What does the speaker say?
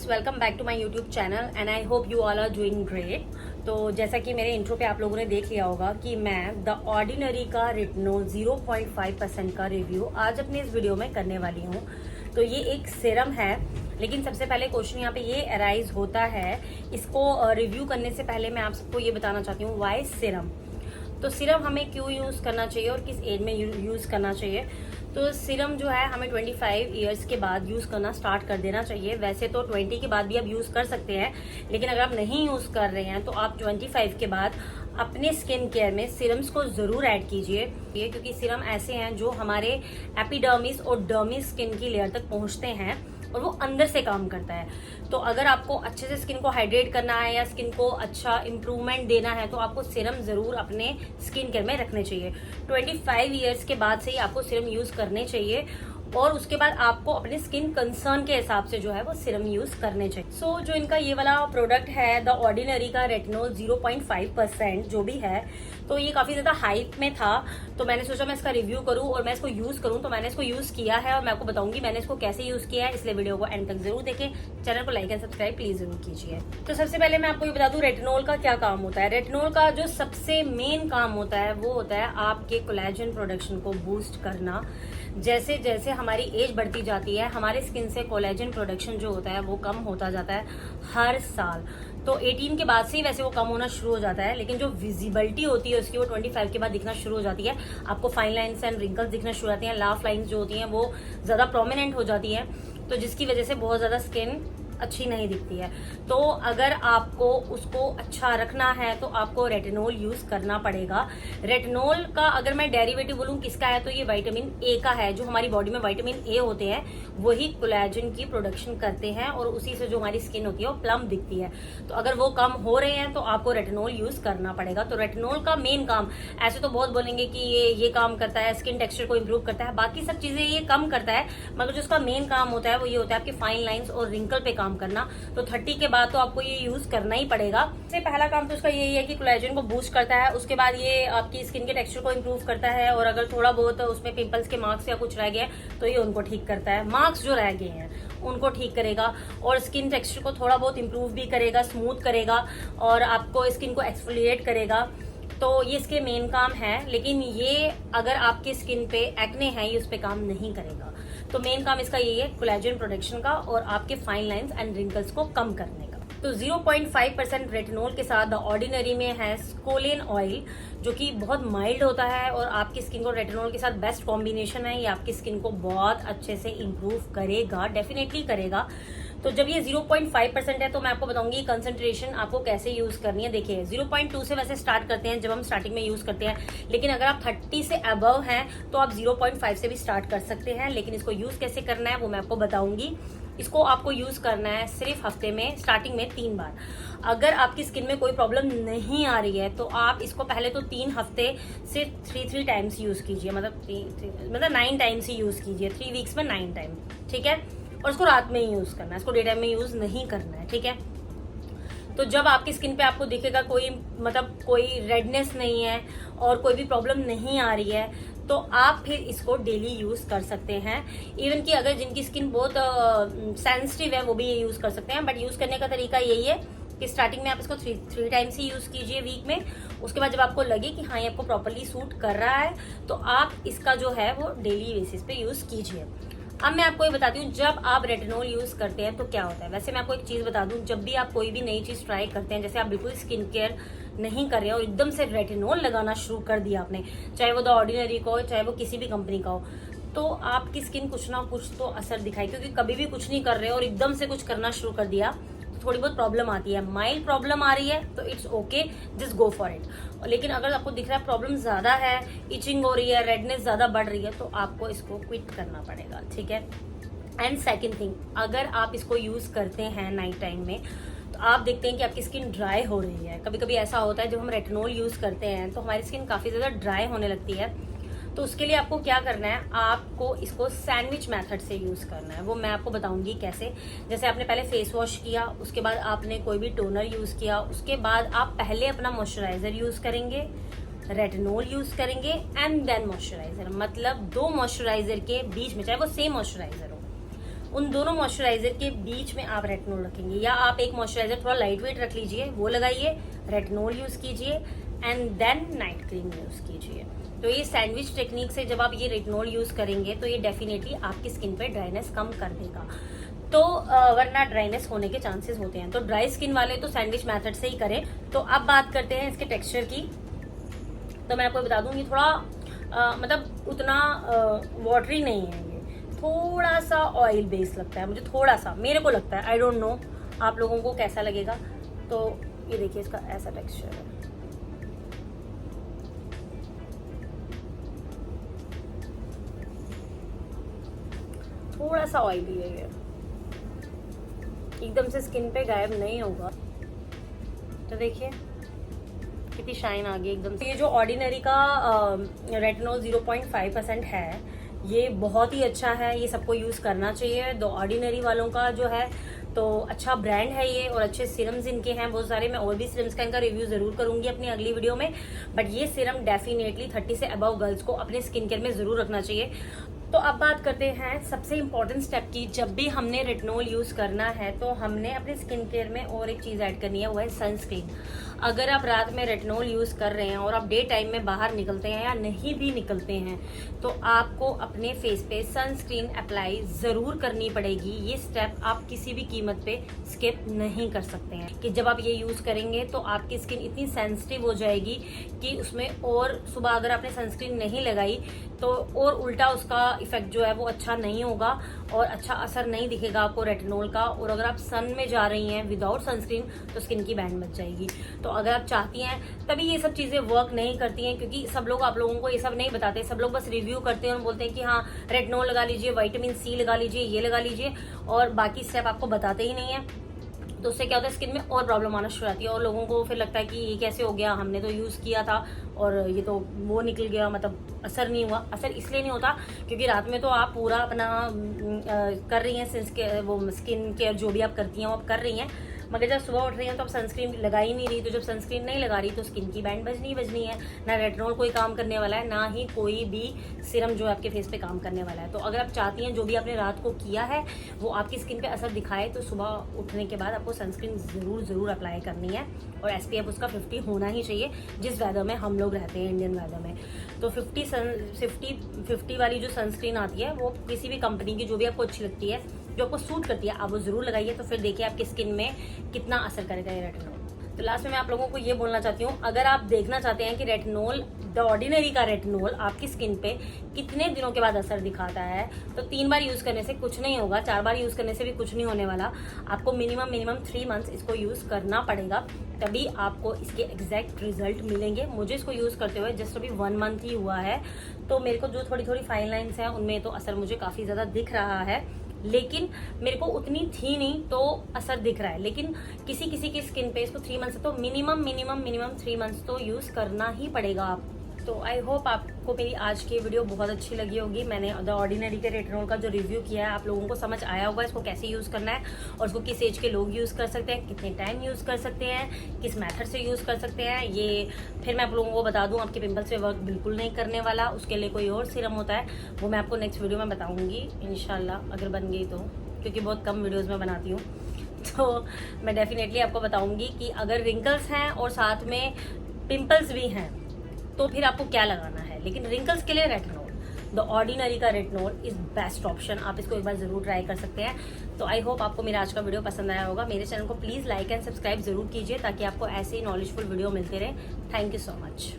Welcome back to my YouTube channel and I hope you all are doing great. तो जैसा कि मेरे intro पे आप लोगों ने देख लिया होगा कि मैं द ऑर्डिनरी का रेटिनोल 0.5% का रिव्यू आज अपने इस वीडियो में करने वाली हूँ। तो ये एक सीरम है, लेकिन सबसे पहले क्वेश्चन यहाँ पे ये अराइज होता है, इसको रिव्यू करने से पहले मैं आप सबको ये बताना चाहती हूँ वाई सीरम। तो सीरम हमें क्यों यूज़ करना चाहिए और किस एज में यूज़ करना चाहिए। तो सीरम जो है हमें 25 इयर्स के बाद यूज़ करना स्टार्ट कर देना चाहिए। वैसे तो 20 के बाद भी आप यूज़ कर सकते हैं, लेकिन अगर आप नहीं यूज़ कर रहे हैं तो आप 25 के बाद अपने स्किन केयर में सीरम्स को ज़रूर ऐड कीजिए, क्योंकि सीरम ऐसे हैं जो हमारे एपिडर्मिस और डर्मिस स्किन की लेयर तक पहुँचते हैं और वो अंदर से काम करता है। तो अगर आपको अच्छे से स्किन को हाइड्रेट करना है या स्किन को अच्छा इम्प्रूवमेंट देना है तो आपको सीरम जरूर अपने स्किन केयर में रखने चाहिए। 25 इयर्स के बाद से ही आपको सीरम यूज करने चाहिए और उसके बाद आपको अपने स्किन कंसर्न के हिसाब से जो है वो सीरम यूज करने चाहिए। सो जो इनका ये वाला प्रोडक्ट है द ऑर्डिनरी का रेटिनोल 0.5% जो भी है, तो ये काफी ज्यादा हाइप में था, तो मैंने सोचा मैं इसका रिव्यू करूं और मैं इसको यूज करूं। तो मैंने इसको यूज किया है और मैं आपको बताऊंगी मैंने इसको कैसे यूज किया है, इसलिए वीडियो को एंड तक जरूर देखें। चैनल को लाइक एंड सब्सक्राइब प्लीज जरूर कीजिए। तो सबसे पहले मैं आपको ये बता दूं रेटिनोल का क्या काम होता है। रेटिनोल का जो सबसे मेन काम होता है वो होता है आपके कोलेजन प्रोडक्शन को बूस्ट करना। जैसे जैसे हमारी एज बढ़ती जाती है हमारे स्किन से कोलेजन प्रोडक्शन जो होता है वो कम होता जाता है हर साल। तो 18 के बाद से ही वैसे वो कम होना शुरू हो जाता है, लेकिन जो विजिबिलिटी होती है उसकी वो 25 के बाद दिखना शुरू हो जाती है। आपको फाइन लाइन्स एंड रिंकल्स दिखना शुरू हो जाती हैं, लाफ लाइन्स जो होती हैं वो ज्यादा प्रोमिनेंट हो जाती हैं, तो जिसकी वजह से बहुत ज्यादा स्किन अच्छी नहीं दिखती है। तो अगर आपको उसको अच्छा रखना है तो आपको रेटिनोल यूज करना पड़ेगा। रेटिनोल का अगर मैं डेरिवेटिव बोलूं किसका है तो ये विटामिन ए का है। जो हमारी बॉडी में विटामिन ए होते हैं वही कोलेजन की प्रोडक्शन करते हैं और उसी से जो हमारी स्किन होती है वो प्लम दिखती है। तो अगर वो कम हो रहे हैं तो आपको रेटिनोल यूज करना पड़ेगा। तो रेटिनोल का मेन काम, ऐसे तो बहुत बोलेंगे कि ये काम करता है, स्किन टेक्सचर को इम्प्रूव करता है, बाकी सब चीजें ये कम करता है, मगर जो उसका मेन काम होता है वो ये होता है आपके फाइन लाइन्स और रिंकल पे काम करना। तो 30 के बाद तो आपको ये यूज करना ही पड़ेगा। सबसे पहला काम तो उसका यही है कि कोलेजन को बूस्ट करता है, उसके बाद ये आपकी स्किन के टेक्सचर को इम्प्रूव करता है और अगर थोड़ा बहुत उसमें पिंपल्स के मार्क्स या कुछ रह गए तो ये उनको ठीक करता है। मार्क्स जो रह गए हैं उनको ठीक करेगा और स्किन टेक्सचर को थोड़ा बहुत इम्प्रूव भी करेगा, स्मूथ करेगा और आपको स्किन को एक्सफोलिएट करेगा। तो ये इसके मेन काम है, लेकिन ये अगर आपकी स्किन पे एक्ने है ये उस पे काम नहीं करेगा। तो मेन काम इसका यही है कोलेजन प्रोडक्शन का और आपके फाइन लाइंस एंड रिंकल्स को कम करने का। तो 0.5% रेटिनोल के साथ द ऑर्डिनरी में है स्कोलिन ऑयल, जो कि बहुत माइल्ड होता है और आपकी स्किन को रेटिनोल के साथ बेस्ट कॉम्बिनेशन है। ये आपकी स्किन को बहुत अच्छे से इम्प्रूव करेगा, डेफिनेटली करेगा। तो जब ये 0.5% है तो मैं आपको बताऊंगी कंसंट्रेशन आपको कैसे यूज करनी है। देखिए 0.2 से वैसे स्टार्ट करते हैं जब हम स्टार्टिंग में यूज करते हैं, लेकिन अगर आप 30 से अबव हैं तो आप 0.5 से भी स्टार्ट कर सकते हैं। लेकिन इसको यूज कैसे करना है वो मैं आपको बताऊंगी। इसको आपको यूज करना है सिर्फ हफ्ते में स्टार्टिंग में 3 बार। अगर आपकी स्किन में कोई प्रॉब्लम नहीं आ रही है तो आप इसको पहले तो 3 हफ्ते सिर्फ 3 टाइम्स यूज कीजिए, मतलब 9 टाइम्स ही यूज कीजिए, 3 वीक्स में 9 टाइम, ठीक है। और इसको रात में ही यूज करना है, इसको डे टाइम में यूज नहीं करना है, ठीक है। तो जब आपकी स्किन पे आपको दिखेगा कोई रेडनेस नहीं है और कोई भी प्रॉब्लम नहीं आ रही है तो आप फिर इसको डेली यूज कर सकते हैं। इवन कि अगर जिनकी स्किन बहुत सेंसिटिव है वो भी ये यूज कर सकते हैं, बट यूज करने का तरीका यही है कि स्टार्टिंग में आप इसको 3 टाइम्स ही यूज कीजिए वीक में। उसके बाद जब आपको लगे कि हाँ ये आपको प्रॉपरली सूट कर रहा है तो आप इसका जो है वो डेली बेसिस पे यूज कीजिए। अब मैं आपको ये बताती हूँ जब आप रेटिनोल यूज करते हैं तो क्या होता है। वैसे मैं आपको एक चीज बता दूं, जब भी आप कोई भी नई चीज ट्राई करते हैं, जैसे आप बिल्कुल स्किन केयर नहीं कर रहे और एकदम से रेटिनोल लगाना शुरू कर दिया आपने, चाहे वो द ऑर्डिनरी का हो चाहे वो किसी भी कंपनी का हो, तो आपकी स्किन कुछ ना कुछ तो असर दिखाई, क्योंकि कभी भी कुछ नहीं कर रहे और एकदम से कुछ करना शुरू कर दिया तो थोड़ी बहुत प्रॉब्लम आती है। माइल्ड प्रॉब्लम आ रही है तो it's okay, just go for it. लेकिन अगर आपको दिख रहा है प्रॉब्लम ज्यादा है, इचिंग हो रही है, रेडनेस ज्यादा बढ़ रही है, तो आपको इसको क्विट करना पड़ेगा, ठीक है। एंड सेकेंड थिंग, अगर आप इसको यूज करते हैं नाइट टाइम में तो आप देखते हैं कि आपकी स्किन ड्राई हो रही है। कभी कभी ऐसा होता है जब हम रेटिनोल यूज करते हैं तो हमारी स्किन काफी ज्यादा ड्राई होने लगती है। तो उसके लिए आपको क्या करना है, आपको इसको सैंडविच मेथड से यूज करना है, वो मैं आपको बताऊंगी कैसे। जैसे आपने पहले फेस वॉश किया, उसके बाद आपने कोई भी टोनर यूज किया, उसके बाद आप पहले अपना मॉइस्चराइजर यूज करेंगे, रेटिनोल यूज करेंगे एंड देन मॉइस्चराइजर। मतलब 2 मॉइस्चराइजर के बीच में, चाहे वो सेम मॉइस्चराइजर हो, उन दोनों मॉइस्चराइजर के बीच में आप रेटिनॉल रखेंगे, या आप एक मॉइस्चराइजर थोड़ा लाइट वेट रख लीजिए, वो लगाइए, रेटिनॉल यूज कीजिए and then night cream use कीजिए। तो ये सैंडविच टेक्निक से जब आप ये रेटिनॉल यूज करेंगे तो ये डेफिनेटली आपकी स्किन पे ड्राइनेस कम कर देगा। तो वरना ड्राइनेस होने के चांसेस होते हैं। तो ड्राई स्किन वाले तो सैंडविच मेथड से ही करें। तो अब बात करते हैं इसके टेक्सचर की। तो मैं आपको बता दूंगी, थोड़ा मतलब उतना वाटरी नहीं है, ये थोड़ा सा ऑयल बेस लगता है मुझे, थोड़ा सा मेरे को लगता है, आई डोंट नो आप लोगों को कैसा लगेगा। तो ये देखिए इसका ऐसा टेक्सचर है। थोड़ा सा ऑयली है ये, एकदम से स्किन पे गायब नहीं होगा। तो देखिए कितनी शाइन आ गई एकदम से। ये जो ऑर्डिनरी का रेटिनॉल 0.5% है, ये बहुत ही अच्छा है, ये सबको यूज करना चाहिए। द ऑर्डिनरी वालों का जो है तो अच्छा ब्रांड है ये, और अच्छे सीरम्स इनके हैं बहुत सारे। मैं और भी सीरम्स का इनका रिव्यू जरूर करूंगी अपनी अगली वीडियो में, बट ये सीरम डेफिनेटली 30 से अबव गर्ल्स को अपने स्किन केयर में जरूर रखना चाहिए। तो अब बात करते हैं सबसे इम्पोर्टेंट स्टेप की। जब भी हमने रेटिनॉल यूज करना है तो हमने अपने स्किन केयर में और एक चीज ऐड करनी है, वो है सनस्क्रीन। अगर आप रात में रेटिनॉल यूज कर रहे हैं और आप डे टाइम में बाहर निकलते हैं या नहीं भी निकलते हैं, तो आपको अपने फेस पे सनस्क्रीन अप्लाई जरूर करनी पड़ेगी। ये स्टेप आप किसी भी कीमत पे स्किप नहीं कर सकते हैं। कि जब आप ये यूज करेंगे तो आपकी स्किन इतनी सेंसिटिव हो जाएगी कि उसमें, और सुबह अगर आपने सनस्क्रीन नहीं लगाई तो और उल्टा उसका इफेक्ट जो है वो अच्छा नहीं होगा और अच्छा असर नहीं दिखेगा आपको रेटिनॉल का। और अगर आप सन में जा रही हैं विदाउट सनस्क्रीन तो स्किन की बैंड बच जाएगी। तो अगर आप चाहती हैं, तभी ये सब चीजें वर्क नहीं करती हैं, क्योंकि सब लोग आप लोगों को ये सब नहीं बताते। सब लोग बस रिव्यू करते हैं और बोलते हैं कि हाँ रेटिनॉल लगा लीजिए, विटामिन सी लगा लीजिए, ये लगा लीजिए, और बाकी स्टेप आपको बताते ही नहीं है। तो उससे क्या होता है, स्किन में और प्रॉब्लम आना शुरू होती है और लोगों को फिर लगता है कि ये कैसे हो गया, हमने तो यूज किया था और ये तो वो निकल गया, मतलब असर नहीं हुआ। असर इसलिए नहीं होता क्योंकि रात में तो आप पूरा अपना कर रही हैं वो स्किन केयर जो भी आप करती हैं वो आप कर रही हैं, मगर जब सुबह उठ रही हैं तो आप सनस्क्रीन लगा ही नहीं रही। तो जब सनस्क्रीन नहीं लगा रही तो स्किन की बैंड बजनी है। ना रेटिनॉल कोई काम करने वाला है, ना ही कोई भी सीरम जो है आपके फेस पे काम करने वाला है। तो अगर आप चाहती हैं जो भी आपने रात को किया है वो आपकी स्किन पे असर दिखाए, तो सुबह उठने के बाद आपको सनस्क्रीन जरूर अप्लाई करनी है। और SPF उसका 50 होना ही चाहिए, जिस वेदर में हम लोग रहते हैं, इंडियन वेदर में। तो 50 वाली जो सनस्क्रीन आती है वो किसी भी कंपनी की जो भी आपको अच्छी लगती है, जो आपको सूट करती है, आप वो जरूर लगाइए। तो फिर देखिए आपकी स्किन में कितना असर करेगा ये रेटिनॉल। तो लास्ट में मैं आप लोगों को ये बोलना चाहती हूँ, अगर आप देखना चाहते हैं कि रेटिनॉल, द ऑर्डिनरी का रेटिनॉल आपकी स्किन पे कितने दिनों के बाद असर दिखाता है, तो 3 बार यूज करने से कुछ नहीं होगा, 4 बार यूज करने से भी कुछ नहीं होने वाला। आपको मिनिमम 3 मंथ्स इसको यूज करना पड़ेगा, तभी आपको इसके एग्जैक्ट रिजल्ट मिलेंगे। मुझे इसको यूज करते हुए जस्ट अभी 1 मंथ ही हुआ है, तो मेरे को जो थोड़ी फाइन लाइन्स हैं उनमें तो असर मुझे काफी ज्यादा दिख रहा है, लेकिन मेरे को उतनी थी नहीं तो असर दिख रहा है। लेकिन किसी की स्किन पे इसको 3 मंथ्स तो मिनिमम 3 मंथ्स तो यूज करना ही पड़ेगा आप। तो आई होप आपको मेरी आज की वीडियो बहुत अच्छी लगी होगी। मैंने द ऑर्डिनरी के रेटिनॉल का जो रिव्यू किया है, आप लोगों को समझ आया होगा इसको कैसे यूज करना है और इसको किस एज के लोग यूज कर सकते हैं, कितने टाइम यूज कर सकते हैं, किस मेथड से यूज कर सकते हैं। ये फिर मैं आप लोगों को बता दूं, आपके पिंपल्स पे वर्क बिल्कुल नहीं करने वाला, उसके लिए कोई और सीरम होता है, वो मैं आपको नेक्स्ट वीडियो में बताऊंगी इंशाल्लाह, अगर बन गई तो, क्योंकि बहुत कम वीडियोज में बनाती हूँ। तो मैं डेफिनेटली आपको बताऊंगी कि अगर रिंकल्स हैं और साथ में पिंपल्स भी हैं तो फिर आपको क्या लगाना है। लेकिन रिंकल्स के लिए रेटिनॉल, द ऑर्डिनरी का रेटिनॉल इज बेस्ट ऑप्शन, आप इसको एक बार जरूर ट्राई कर सकते हैं। तो आई होप आपको मेरा आज का वीडियो पसंद आया होगा। मेरे चैनल को प्लीज लाइक एंड सब्सक्राइब जरूर कीजिए ताकि आपको ऐसे ही नॉलेजफुल वीडियो मिलते रहे। Thank you so much.